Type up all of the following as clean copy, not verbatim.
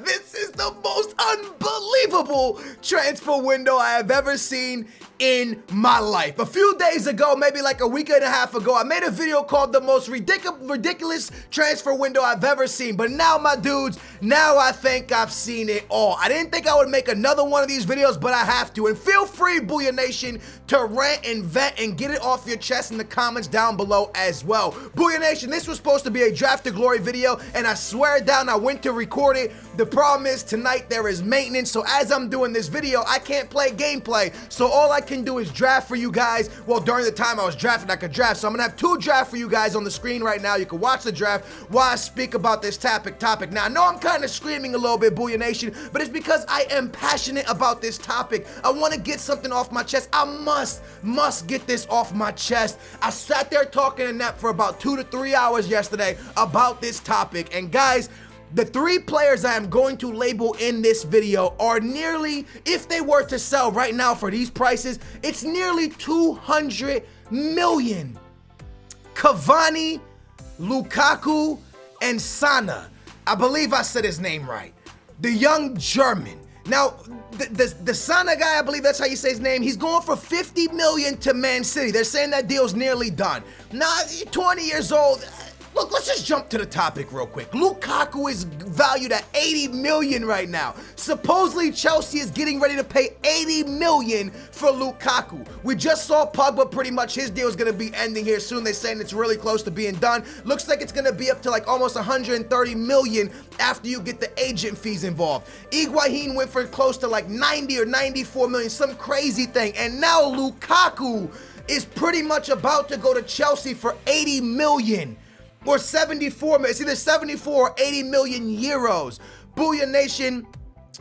This is the most unbelievable transfer window I have ever seen in my life. A few days ago, maybe like a week and a half ago, I made a video called the most ridiculous transfer window I've ever seen. But now, my dudes, now I think I've seen it all. I didn't think I would make another one of these videos, but I have to. And feel free, Booyah Nation, to rant and vent and get it off your chest in the comments down below as well. Booyah Nation, this was supposed to be a Draft to Glory video, and I swear down I went to record it. The problem is tonight there is maintenance, so as I'm doing this video, I can't play gameplay. So all I can do is draft for you guys. Well, during the time I was drafting, I could draft. So I'm gonna have two drafts for you guys on the screen right now. You can watch the draft while I speak about this topic. Now, I know I'm kind of screaming a little bit, Booyah Nation, but it's because I am passionate about this topic. I want to get something off my chest. I must get this off my chest. I sat there talking to Nep for about 2 to 3 hours yesterday about this topic. And guys, the three players I am going to label in this video are nearly, if they were to sell right now for these prices, it's nearly 200 million. Cavani, Lukaku, and Sana. I believe I said his name right. The young German. Now, the Sana guy, I believe that's how you say his name, he's going for 50 million to Man City. They're saying that deal's nearly done. Now, 20 years old. Look, let's just jump to the topic real quick. Lukaku is valued at 80 million right now. Supposedly, Chelsea is getting ready to pay 80 million for Lukaku. We just saw Pogba, pretty much his deal is going to be ending here soon. They're saying it's really close to being done. Looks like it's going to be up to like almost 130 million after you get the agent fees involved. Higuain went for close to like 90 or 94 million, some crazy thing. And now Lukaku is pretty much about to go to Chelsea for 80 million. Or 74 million, it's either 74 or 80 million euros. Booyah Nation,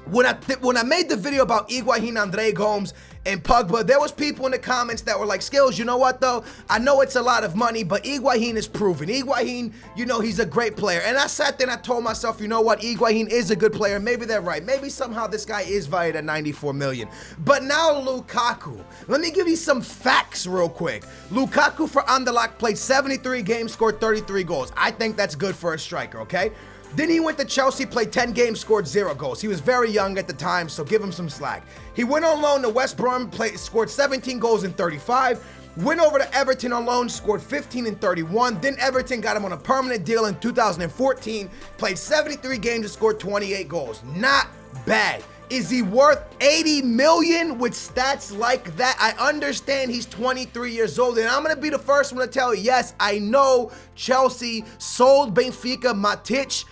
when I made the video about Higuain, Andre Gomes, and Pogba, there was people in the comments that were like, Skills, you know what though? I know it's a lot of money, but Higuain is proven. Higuain, you know, he's a great player. And I sat there and I told myself, you know what? Higuain is a good player. Maybe they're right. Maybe somehow this guy is valued at 94 million. But now Lukaku. Let me give you some facts real quick. Lukaku for Anderlecht played 73 games, scored 33 goals. I think that's good for a striker, okay? Then he went to Chelsea, played 10 games, scored 0 goals. He was very young at the time, so give him some slack. He went on loan to West Brom, scored 17 goals in 35. Went over to Everton on loan, scored 15 in 31. Then Everton got him on a permanent deal in 2014. Played 73 games and scored 28 goals. Not bad. Is he worth 80 million with stats like that? I understand he's 23 years old, and I'm going to be the first one to tell you, yes, I know Chelsea sold Benfica Matic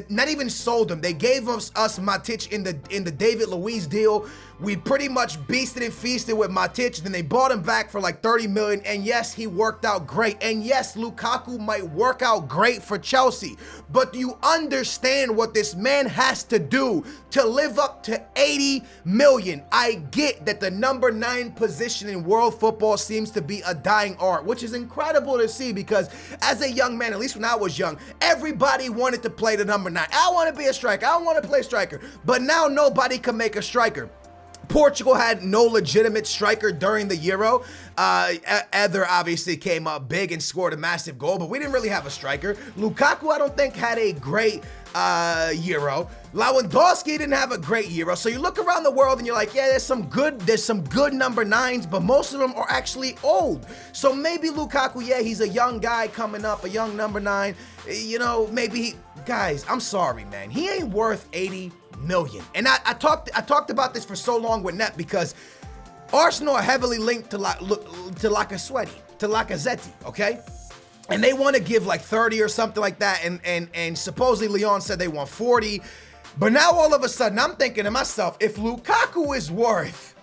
not even sold him. They gave us Matic in the David Luiz deal. We pretty much beasted and feasted with Matic. Then they bought him back for like 30 million. And yes, he worked out great. And yes, Lukaku might work out great for Chelsea. But do you understand what this man has to do to live up to 80 million? I get that the number 9 position in world football seems to be a dying art, which is incredible to see because as a young man, at least when I was young, everybody wanted to play the number 9. I want to be a striker. I want to play striker. But now nobody can make a striker. Portugal had no legitimate striker during the Euro. Eder obviously came up big and scored a massive goal, but we didn't really have a striker. Lukaku, I don't think, had a great Euro. Lewandowski didn't have a great Euro. So you look around the world and you're like, yeah, there's some good number 9s, but most of them are actually old. So maybe Lukaku, yeah, he's a young guy coming up, a young number 9. You know, maybe guys, I'm sorry, man. He ain't worth 80 million. And I talked about this for so long with Net because Arsenal are heavily linked to Lacazette, okay? And they want to give like 30 or something like that, and supposedly Leon said they want 40. But now all of a sudden I'm thinking to myself, if Lukaku is worth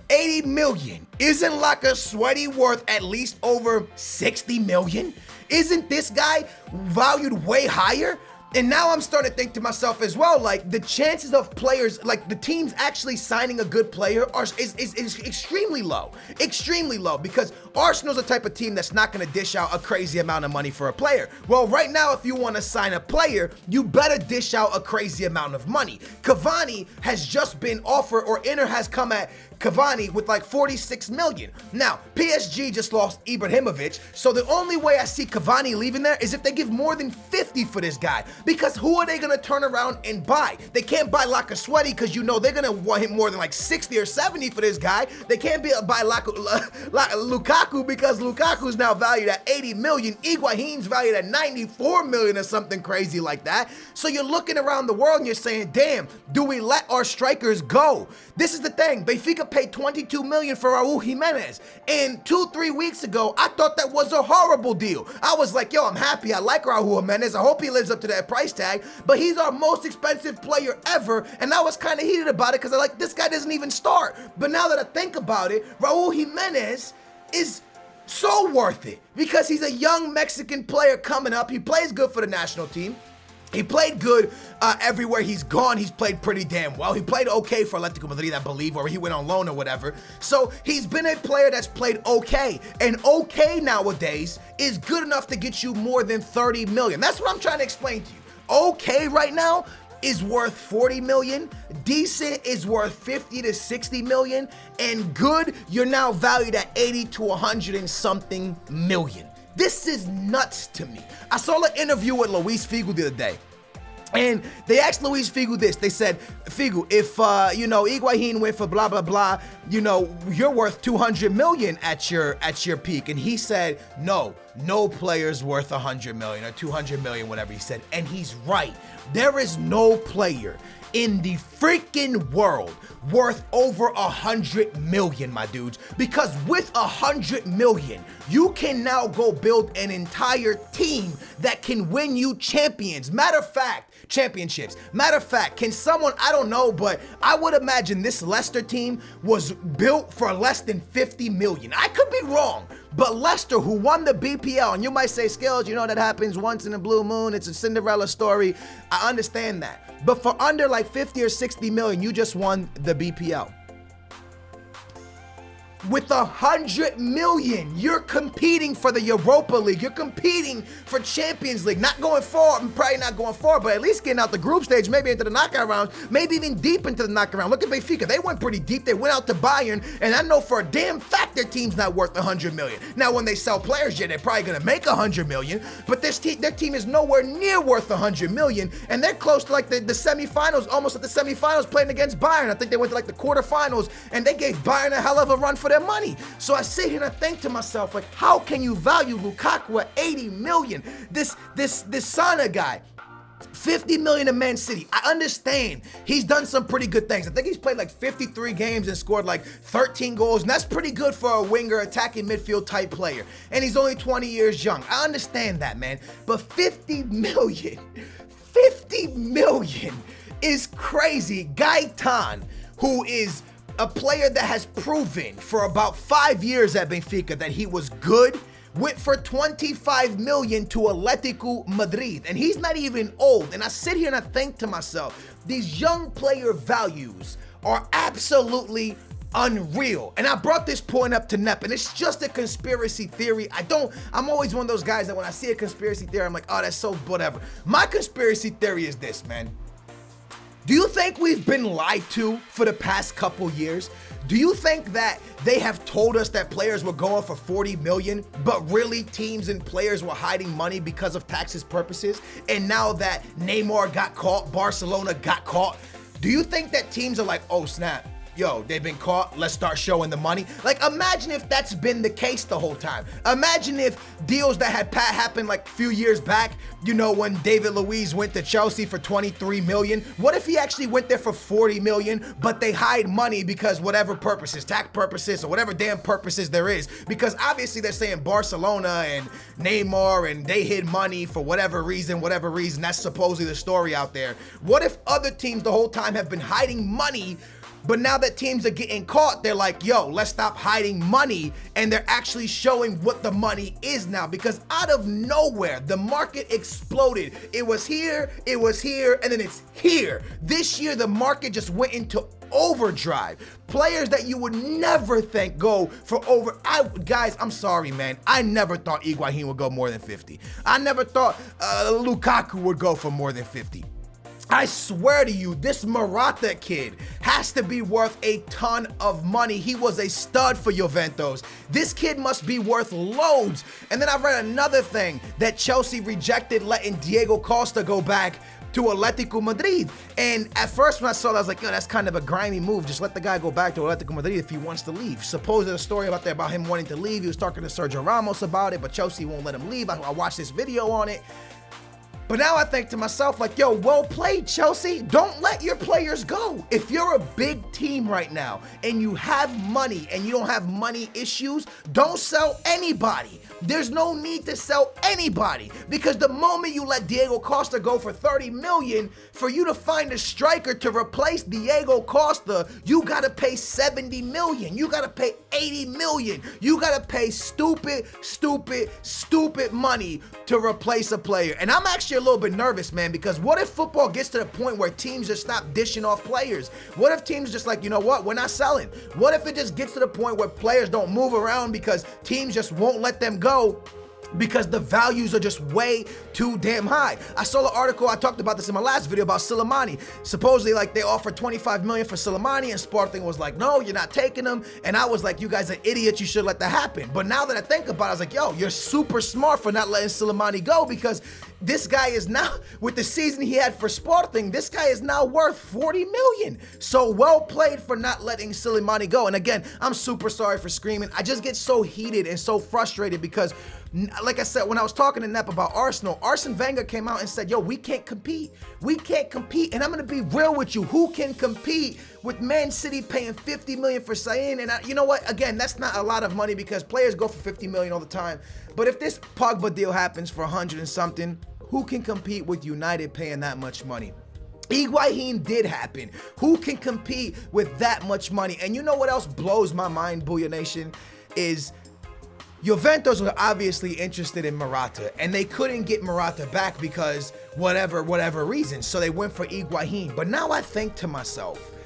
80 million, isn't Lacazette worth at least over 60 million? Isn't this guy valued way higher? And now I'm starting to think to myself as well, like the chances of players, like the teams actually signing a good player is extremely low, because Arsenal's the type of team that's not going to dish out a crazy amount of money for a player. Well, right now, if you want to sign a player, you better dish out a crazy amount of money. Cavani has just been offered, or Inter has come at Cavani with like 46 million. Now, PSG just lost Ibrahimovic, so the only way I see Cavani leaving there is if they give more than 50 for this guy. Because who are they going to turn around and buy? They can't buy Lukaku because you know they're going to want him more than like 60 or 70 for this guy. They can't buy Lukaku because Lukaku's now valued at 80 million. Higuain's valued at 94 million or something crazy like that. So you're looking around the world and you're saying, damn, do we let our strikers go? This is the thing. Benfica paid 22 million for Raul Jimenez. And 2-3 weeks ago, I thought that was a horrible deal. I was like, yo, I'm happy. I like Raul Jimenez. I hope he lives up to that price tag. But he's our most expensive player ever. And I was kind of heated about it because I like, this guy doesn't even start. But now that I think about it, Raul Jimenez is so worth it because he's a young Mexican player coming up. He plays good for the national team. He played good everywhere he's gone. He's played pretty damn well. He played okay for Atletico Madrid, I believe, or he went on loan or whatever. So he's been a player that's played okay. And okay nowadays is good enough to get you more than 30 million. That's what I'm trying to explain to you. Okay right now is worth 40 million. Decent is worth 50 to 60 million. And good, you're now valued at 80 to 100 and something million. This is nuts to me. I saw an interview with Luis Figo the other day, and they asked Luis Figo this. They said, Figo, if, Higuain went for blah, blah, blah, you're worth 200 million at your peak. And he said, no player's worth 100 million or 200 million, whatever he said. And he's right. There is no player in the freaking world worth over 100 million, my dudes, because with 100 million, you can now go build an entire team that can win you championships. Matter of fact, can someone, I don't know, but I would imagine this Leicester team was built for less than 50 million. I could be wrong, but Leicester, who won the BPL, and you might say, Skills, that happens once in a blue moon. It's a Cinderella story. I understand that. But for under like 50 or 60 million, you just won the BPL. With 100 million, you're competing for the Europa League. You're competing for Champions League. Not going far, probably not going far, but at least getting out the group stage, maybe into the knockout rounds, maybe even deep into the knockout round. Look at Benfica. They went pretty deep. They went out to Bayern, and I know for a damn fact their team's not worth 100 million. Now, when they sell players, they're probably going to make 100 million, but their team is nowhere near worth 100 million, and they're close to like the semifinals, almost at the semifinals playing against Bayern. I think they went to like the quarterfinals, and they gave Bayern a hell of a run for their money. So I sit here and I think to myself, like, how can you value Lukaku at 80 million? This Sana guy, 50 million in Man City. I understand he's done some pretty good things. I think he's played like 53 games and scored like 13 goals, and that's pretty good for a winger, attacking midfield type player. And he's only 20 years young. I understand that, man. But 50 million is crazy. Gaetan, who is a player that has proven for about 5 years at Benfica that he was good, went for 25 million to Atletico Madrid, and he's not even old. And I sit here and I think to myself, these young player values are absolutely unreal. And I brought this point up to Nep, and it's just a conspiracy theory. I'm always one of those guys that when I see a conspiracy theory, I'm like, oh, that's so whatever. My conspiracy theory is this, man. Do you think we've been lied to for the past couple years? Do you think that they have told us that players were going for 40 million, but really teams and players were hiding money because of taxes purposes? And now that Neymar got caught, Barcelona got caught, do you think that teams are like, oh snap, yo, they've been caught, let's start showing the money? Like, imagine if that's been the case the whole time. Imagine if deals that had happened like a few years back, when David Luiz went to Chelsea for 23 million. What if he actually went there for 40 million, but they hide money because whatever purposes, tax purposes, or whatever damn purposes there is? Because obviously they're saying Barcelona and Neymar, and they hid money for whatever reason, that's supposedly the story out there. What if other teams the whole time have been hiding money, but now that teams are getting caught, they're like, yo, let's stop hiding money, and they're actually showing what the money is now? Because out of nowhere, the market exploded. It was here, and then it's here. This year, the market just went into overdrive. Players that you would never think go for guys, I'm sorry, man. I never thought Higuain would go more than 50. I never thought Lukaku would go for more than 50. I swear to you, this Morata kid has to be worth a ton of money. He was a stud for Juventus. This kid must be worth loads. And then I read another thing, that Chelsea rejected letting Diego Costa go back to Atletico Madrid. And at first when I saw that, I was like, yo, that's kind of a grimy move. Just let the guy go back to Atletico Madrid if he wants to leave. Suppose there's a story out there about him wanting to leave. He was talking to Sergio Ramos about it, but Chelsea won't let him leave. I watched this video on it. But now I think to myself, like, yo, well played, Chelsea. Don't let your players go. If you're a big team right now and you have money and you don't have money issues, don't sell anybody. There's no need to sell anybody, because the moment you let Diego Costa go for 30 million, for you to find a striker to replace Diego Costa, you gotta pay 70 million. You gotta pay 80 million. You gotta pay stupid money to replace a player. And I'm actually a little bit nervous, man, because what if football gets to the point where teams just stop dishing off players? What if teams just like, you know what, we're not selling? What if it just gets to the point where players don't move around because teams just won't let them go because the values are just way too damn high? I saw the article, I talked about this in my last video about Soleimani. Supposedly, like, they offered 25 million for Soleimani, and Sporting was like, no, you're not taking him. And I was like, you guys are idiots, you should let that happen. But now that I think about it, I was like, yo, you're super smart for not letting Soleimani go, because this guy is now, with the season he had for Sporting, this guy is now worth 40 million. So well played for not letting Soleimani go. And again, I'm super sorry for screaming. I just get so heated and so frustrated because, like I said, when I was talking to Nep about Arsenal, Arsene Wenger came out and said, yo, we can't compete. We can't compete. And I'm going to be real with you. Who can compete with Man City paying 50 million for Sain? And you know what? Again, that's not a lot of money because players go for 50 million all the time. But if this Pogba deal happens for 100 and something, who can compete with United paying that much money? Higuain did happen. Who can compete with that much money? And you know what else blows my mind, Booyah Nation, is Juventus were obviously interested in Morata, and they couldn't get Morata back because whatever reason. So they went for Higuain. But now I think to myself,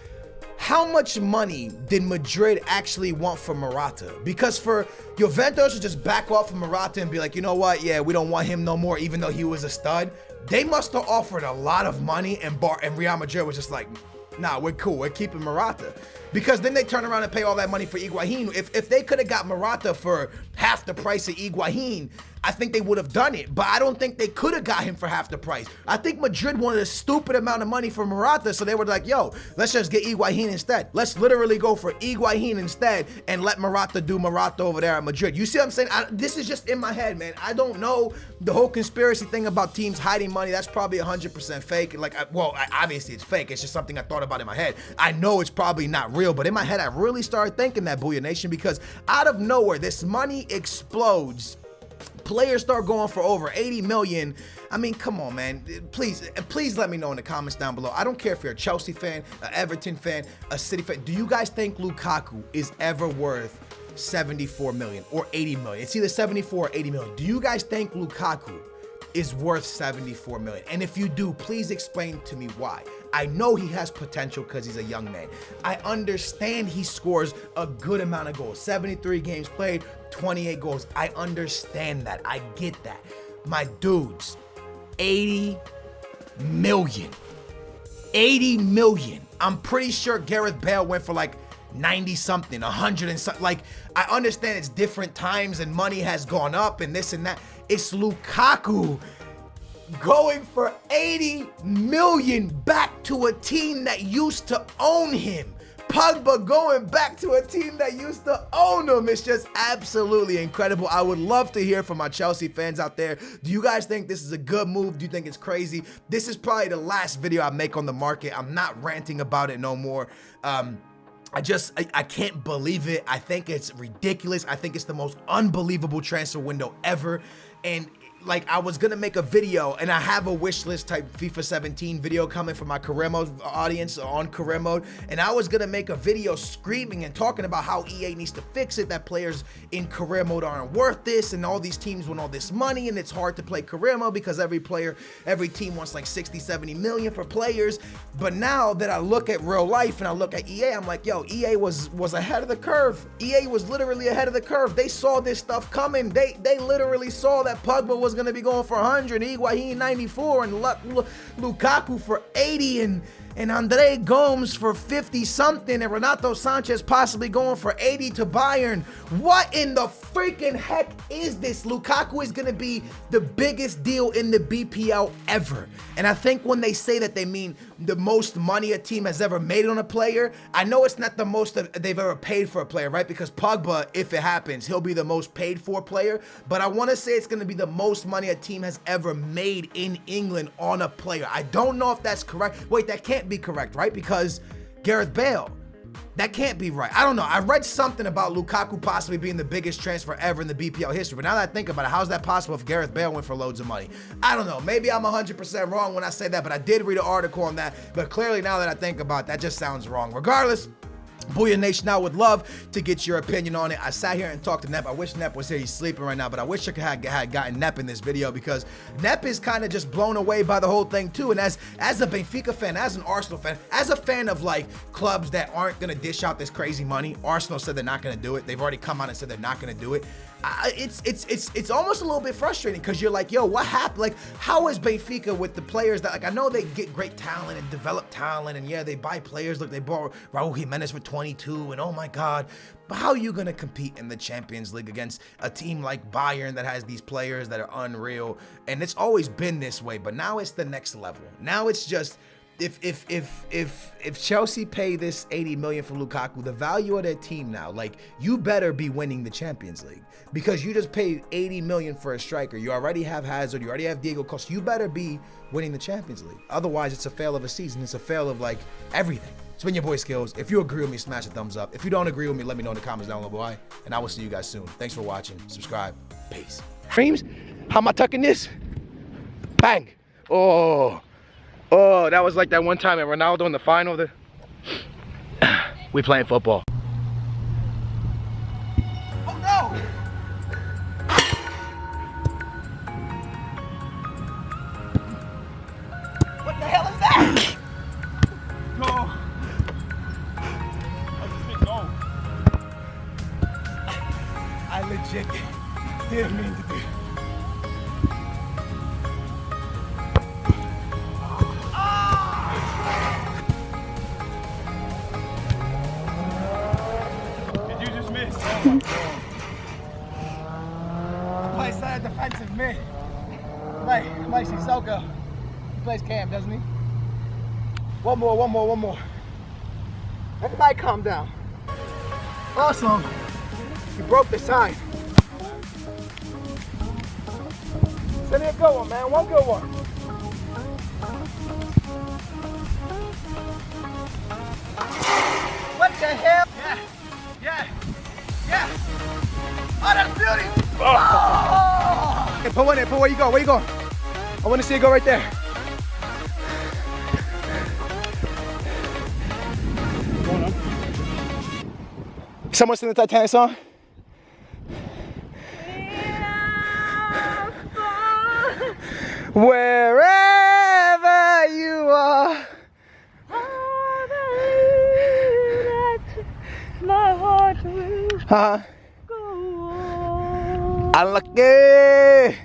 how much money did Madrid actually want for Morata? Because for Juventus to just back off of Morata and be like, you know what, yeah, we don't want him no more, even though he was a stud, they must have offered a lot of money, and Real Madrid was just like, nah, we're cool, we're keeping Morata. Because then they turn around and pay all that money for Higuain. If they could have got Morata for half the price of Higuain, I think they would have done it. But I don't think they could have got him for half the price. I think Madrid wanted a stupid amount of money for Morata, so they were like, yo, let's just get Higuain instead. Let's literally go for Higuain instead and let Morata do Morata over there at Madrid. You see what I'm saying? This is just in my head, man. I don't know the whole conspiracy thing about teams hiding money. That's probably 100% fake. Like, obviously it's fake. It's just something I thought about in my head. I know it's probably not real, but in my head, I really started thinking that, Booyah Nation, because out of nowhere, this money explodes. Players start going for over 80 million. I mean, come on, man. Please let me know in the comments down below. I don't care if you're a Chelsea fan, an Everton fan, a City fan. Do you guys think Lukaku is ever worth 74 million or 80 million? It's either 74 or 80 million. Do you guys think Lukaku is worth 74 million? And if you do, please explain to me why. I know he has potential because he's a young man. I understand he scores a good amount of goals. 73 games played, 28 goals. I understand that. I get that. My dudes, 80 million. 80 million. I'm pretty sure Gareth Bale went for like 90 something, 100 and something. Like, I understand it's different times and money has gone up and this and that. It's Lukaku going for 80 million back to a team that used to own him. Pogba going back to a team that used to own him. It's just absolutely incredible. I would love to hear from my Chelsea fans out there. Do you guys think this is a good move? Do you think it's crazy? This is probably the last video I make on the market. I'm not ranting about it no more. I can't believe it. I think it's ridiculous. I think it's the most unbelievable transfer window ever. And like, I was gonna make a video, and I have a wish list type FIFA 17 video coming from my career mode audience on career mode, and I was gonna make a video screaming and talking about how EA needs to fix it, that players in career mode aren't worth this, and all these teams want all this money, and it's hard to play career mode because every team wants like 60, 70 million for players. But now that I look at real life and I look at EA, I'm like, yo, EA was ahead of the curve. EA was literally ahead of the curve. They saw this stuff coming. They literally saw that Pogba was is going to be going for 100, Higuain 94, and Lukaku for 80, and Andre Gomes for 50-something, and Renato Sanchez possibly going for 80 to Bayern. What in the freaking heck is this? Lukaku is going to be the biggest deal in the BPL ever. And I think when they say that, they mean the most money a team has ever made on a player. I know it's not the most that they've ever paid for a player, right? Because Pogba, if it happens, he'll be the most paid for player. But I want to say it's going to be the most money a team has ever made in England on a player. I don't know if that's correct. Wait, that can't be correct, right? Because Gareth Bale, that can't be right. I don't know. I read something about Lukaku possibly being the biggest transfer ever in the BPL history. But now that I think about it, how's that possible if Gareth Bale went for loads of money? I don't know. Maybe I'm 100% wrong when I say that, but I did read an article on that. But clearly now that I think about it, that just sounds wrong. Regardless, Booyah Nation, I would love to get your opinion on it. I sat here and talked to Nep. I wish Nep was here. He's sleeping right now, but I wish I had gotten Nep in this video because Nep is kind of just blown away by the whole thing too. And as a Benfica fan, as an Arsenal fan, as a fan of like clubs that aren't going to dish out this crazy money, Arsenal said they're not going to do it. They've already come out and said they're not going to do it. It's almost a little bit frustrating because you're like, yo, what happened? Like, how is Benfica with the players that, like, I know they get great talent and develop talent, and yeah, they buy players. Look, they bought Raul Jimenez for 22, and oh my God. But how are you going to compete in the Champions League against a team like Bayern that has these players that are unreal? And it's always been this way, but now it's the next level. Now it's just, if Chelsea pay this 80 million for Lukaku, the value of their team now, like, you better be winning the Champions League because you just paid 80 million for a striker. You already have Hazard, you already have Diego Costa. You better be winning the Champions League. Otherwise, it's a fail of a season. It's a fail of like everything. It's been your boy Skills. If you agree with me, smash a thumbs up. If you don't agree with me, let me know in the comments down below, boy. And I will see you guys soon. Thanks for watching. Subscribe. Peace. Dreams. How am I tucking this? Bang. Oh, that was like that one time at Ronaldo in the final. We playing football. Oh no! What the hell is that? Go. I legit didn't mean to do it. Play center defensive mid. Like Sissoko. He plays Cam, doesn't he? One more. Everybody calm down. Awesome. You broke the sign. Send me a good one, man. One good one. What the hell? Yeah. Oh, that's beauty. Oh. Okay, put one in. Put where you go. Where you going? I want to see it go right there. Someone sing the Titanic song? Wherever you are, I believe that my heart will go on. Unlucky.